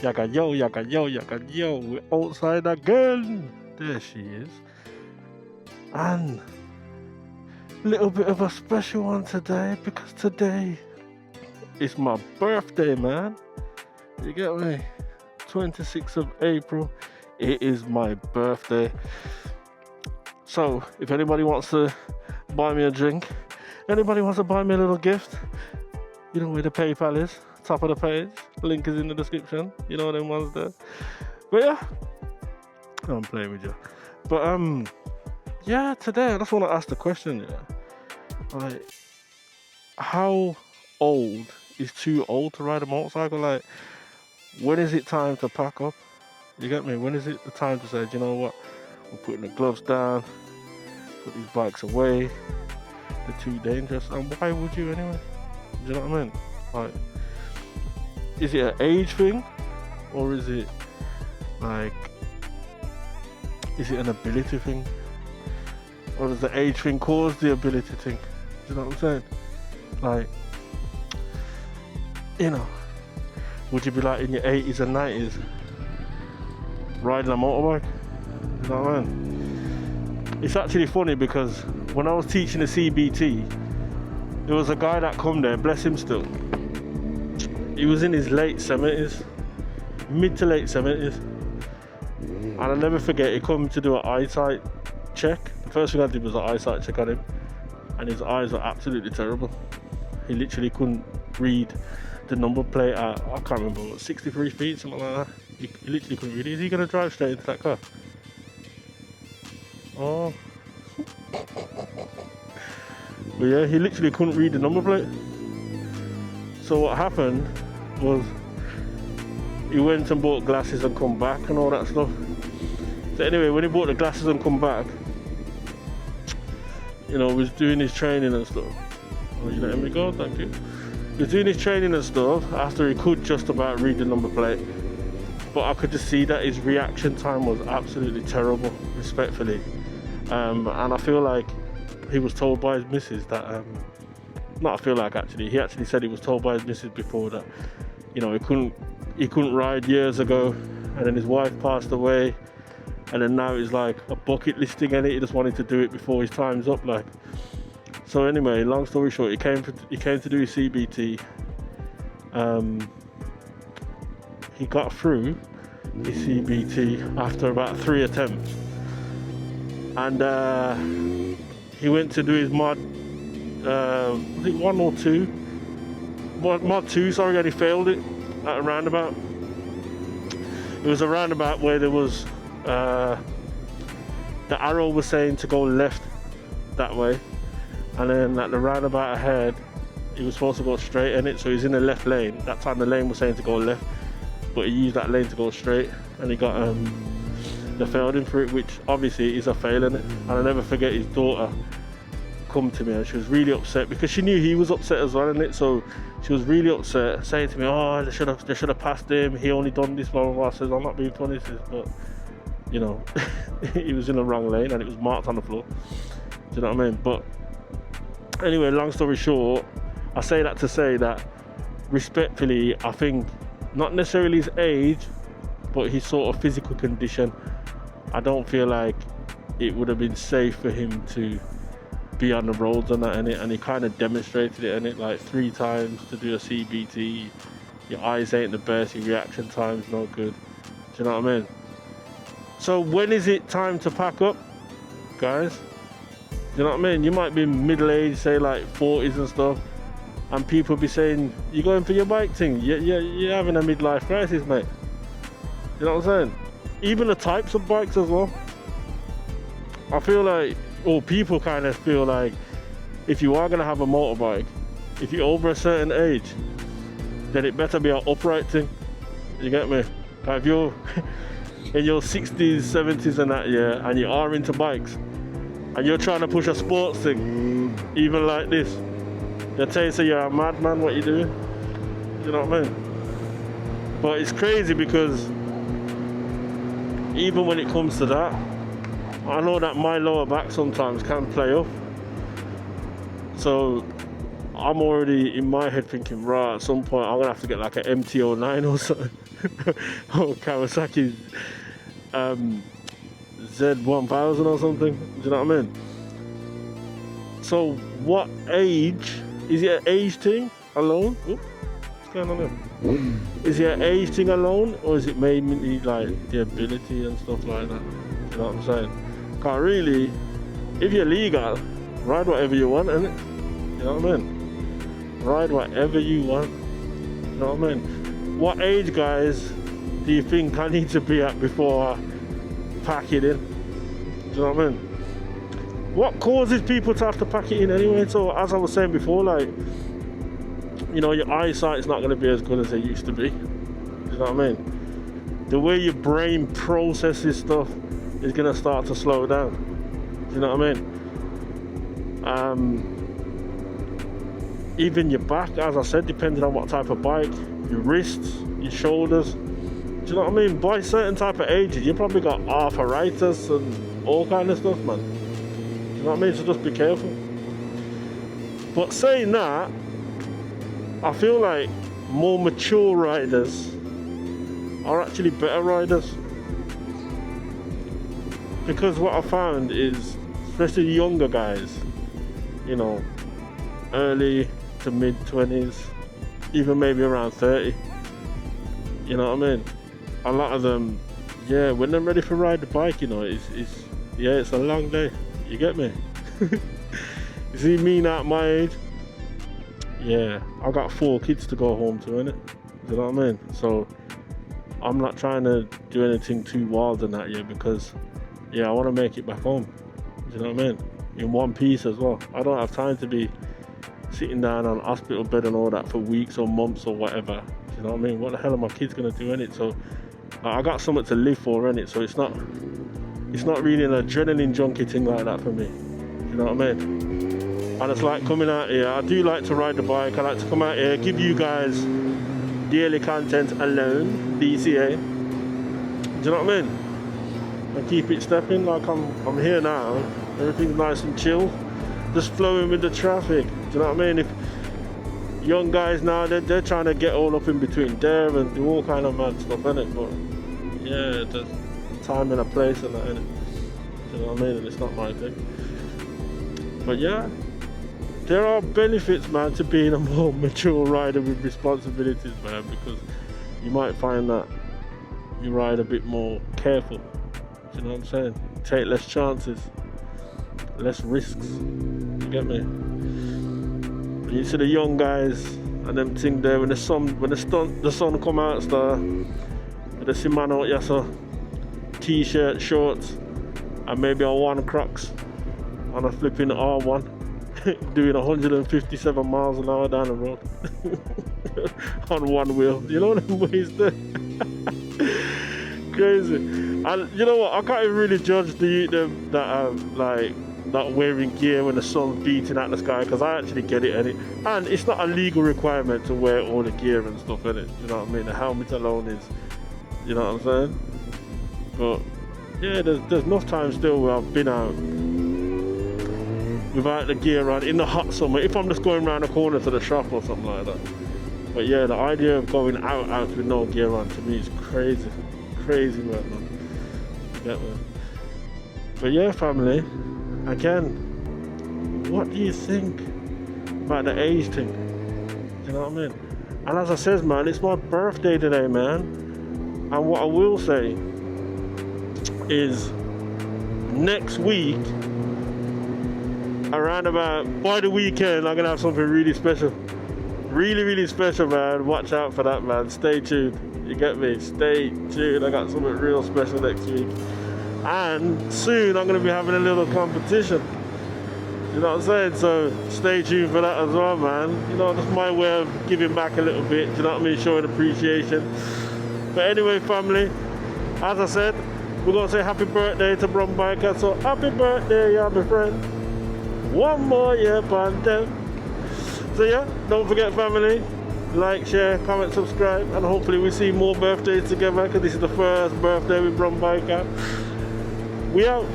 Yaga yo, yaga yo, yaga yo. We're outside again. There she is. And a little bit of a special one today because today is my birthday, man. You get me? 26th of April. It is my birthday. So if anybody wants to buy me a drink, anybody wants to buy me a little gift, you know where the PayPal is, top of the page, link is in the description, you know them ones there. But yeah, I'm playing with you. But yeah, today I just want to ask the question, yeah, like, how old is too old to ride a motorcycle? Like, when is it time to pack up? You get me? When is it the time to say, you know what, we're putting the gloves down, put these bikes away, they're too dangerous? And why would you anyway? Do you know what I mean? Like, is it an age thing, or is it like, is it an ability thing, or does the age thing cause the ability thing? Do you know what I'm saying? Like, you know, would you be like in your 80s and 90s riding a motorbike? You know what I mean? It's actually funny because when I was teaching the CBT, there was a guy that come there, bless him still. He was in his late 70s, mid to late 70s. And I'll never forget, he come to do an eyesight check. The first thing I did was an eyesight check on him, and his eyes were absolutely terrible. He literally couldn't read the number plate at, I can't remember, what, 63 feet, something like that. He literally couldn't read it. Is he going to drive straight into that car? Oh. But yeah, he literally couldn't read the number plate. So what happened was, he went and bought glasses and come back and all that stuff. So anyway, when he bought the glasses and come back, you know, he was doing his training and stuff. Oh, you letting me go? Thank you. He was doing his training and stuff after he could just about read the number plate. But I could just see that his reaction time was absolutely terrible, respectfully. And I feel like he was told by his missus that, not I feel like actually, he actually said he was told by his missus before that, you know, he couldn't ride years ago, and then his wife passed away, and then now it's like a bucket list thing, and he just wanted to do it before his time's up, like. So anyway, long story short, he came to do his CBT. He got through his CBT after about 3 attempts, and he went to do his mod. Was it 1 or 2? Mod 2, sorry, and he failed it at a roundabout. It was a roundabout where there was the arrow was saying to go left that way, and then at the roundabout ahead he was supposed to go straight in it, so he's in the left lane. That time the lane was saying to go left, but he used that lane to go straight, and he got they failed him for it, which obviously is a fail in it. And I'll never forget, his daughter come to me and she was really upset because she knew he was upset as well in it. So she was really upset, saying to me, oh, they should have passed him, he only done this, blah blah blah. I says, I'm not being funny, but you know, he was in the wrong lane and it was marked on the floor. Do you know what I mean? But anyway, long story short, I say that to say that, respectfully, I think not necessarily his age, but his sort of physical condition, I don't feel like it would have been safe for him to be on the roads and that in it, and he kind of demonstrated it in it, like 3 times to do a CBT. Your eyes ain't the best, your reaction time's no good. Do you know what I mean? So when is it time to pack up, guys? Do you know what I mean? You might be middle-aged, say like 40s and stuff, and people be saying, you going for your bike thing? You're having a midlife crisis, mate. You know what I'm saying? Even the types of bikes as well. I feel like, or people kind of feel like, if you are going to have a motorbike, if you're over a certain age, then it better be an upright thing. You get me? Like if you're in your 60s, 70s and that, yeah, and you are into bikes, and you're trying to push a sports thing, even like this, they'll tell you, so you're a madman, what you do. You know what I mean? But it's crazy because even when it comes to that, I know that my lower back sometimes can play up. So I'm already in my head thinking, right, at some point I'm gonna have to get like an MT-09 or something. or Kawasaki Z1000 or something. Do you know what I mean? So what age? Is it an age thing alone? Oops, what's going on there? Is it an age thing alone, or is it mainly like the ability and stuff like that? You know what I'm saying? Can't really, if you're legal, ride whatever you want, innit? You know what I mean? Ride whatever you want. You know what I mean? What age, guys, do you think I need to be at before I pack it in? Do you know what I mean? What causes people to have to pack it in anyway? So as I was saying before, like, you know, your eyesight's not going to be as good as it used to be. You know what I mean? The way your brain processes stuff is going to start to slow down. You know what I mean? Even your back, as I said, depending on what type of bike, your wrists, your shoulders. Do you know what I mean? By certain type of ages, you probably got arthritis and all kind of stuff, man. Do you know what I mean? So just be careful. But saying that, I feel like more mature riders are actually better riders. Because what I found is, especially younger guys, you know, early to mid 20s, even maybe around 30, you know what I mean? A lot of them, yeah, when they're ready to ride the bike, you know, it's a long day. You get me? You see me now at my age? Yeah, I got 4 kids to go home to, innit? You know what I mean? So I'm not trying to do anything too wild in that yet, because yeah, I want to make it back home. You know what I mean? In one piece as well. I don't have time to be sitting down on a hospital bed and all that for weeks or months or whatever. You know what I mean? What the hell are my kids gonna do in it? So I got something to live for in it. So it's not really an adrenaline junkie thing like that for me. You know what I mean? And it's like coming out here. I do like to ride the bike. I like to come out here, give you guys daily content alone, DCA. Do you know what I mean? And keep it stepping. Like I'm here now. Everything's nice and chill, just flowing with the traffic. Do you know what I mean? If young guys now, they're trying to get all up in between there and do all kind of mad stuff, innit? But yeah, there's time and a place and that, innit? Do you know what I mean? And it's not my thing. But yeah, there are benefits, man, to being a more mature rider with responsibilities, man, because you might find that you ride a bit more careful. Do you know what I'm saying? Take less chances, less risks. You get me? When you see the young guys and them thing there, when the sun come out, star, with the man out here, so t-shirt, shorts, and maybe a 1 Crocs on a flipping R1, doing 157 miles an hour down the road on one wheel. You know them ways there? Crazy. And you know what? I can't even really judge the youth that not wearing gear when the sun's beating at the sky, because I actually get it, and it's not a legal requirement to wear all the gear and stuff in it. You know what I mean? The helmet alone is, you know what I'm saying? But yeah, there's enough time still where I've been out without the gear on in the hot summer, if I'm just going around the corner to the shop or something like that. But yeah, the idea of going out with no gear on, to me, is crazy work, man. Get me? But yeah, family, again, what do you think about the age thing? You know what I mean? And as I says, man, it's my birthday today, man. And what I will say is, next week, around about by the weekend, I'm gonna have something really special. Really special, man. Watch out for that, man. Stay tuned. You get me? Stay tuned. I got something real special next week. And soon I'm gonna be having a little competition. You know what I'm saying? So stay tuned for that as well, man. You know, that's my way of giving back a little bit. You know what I mean? Showing appreciation. But anyway, family, as I said, we're gonna say happy birthday to Brum Biker. So happy birthday, yeah, my friend. One more year, pandem. So yeah, don't forget, family, like, share, comment, subscribe, and hopefully we see more birthdays together, because this is the first birthday with Brum Biker. We out.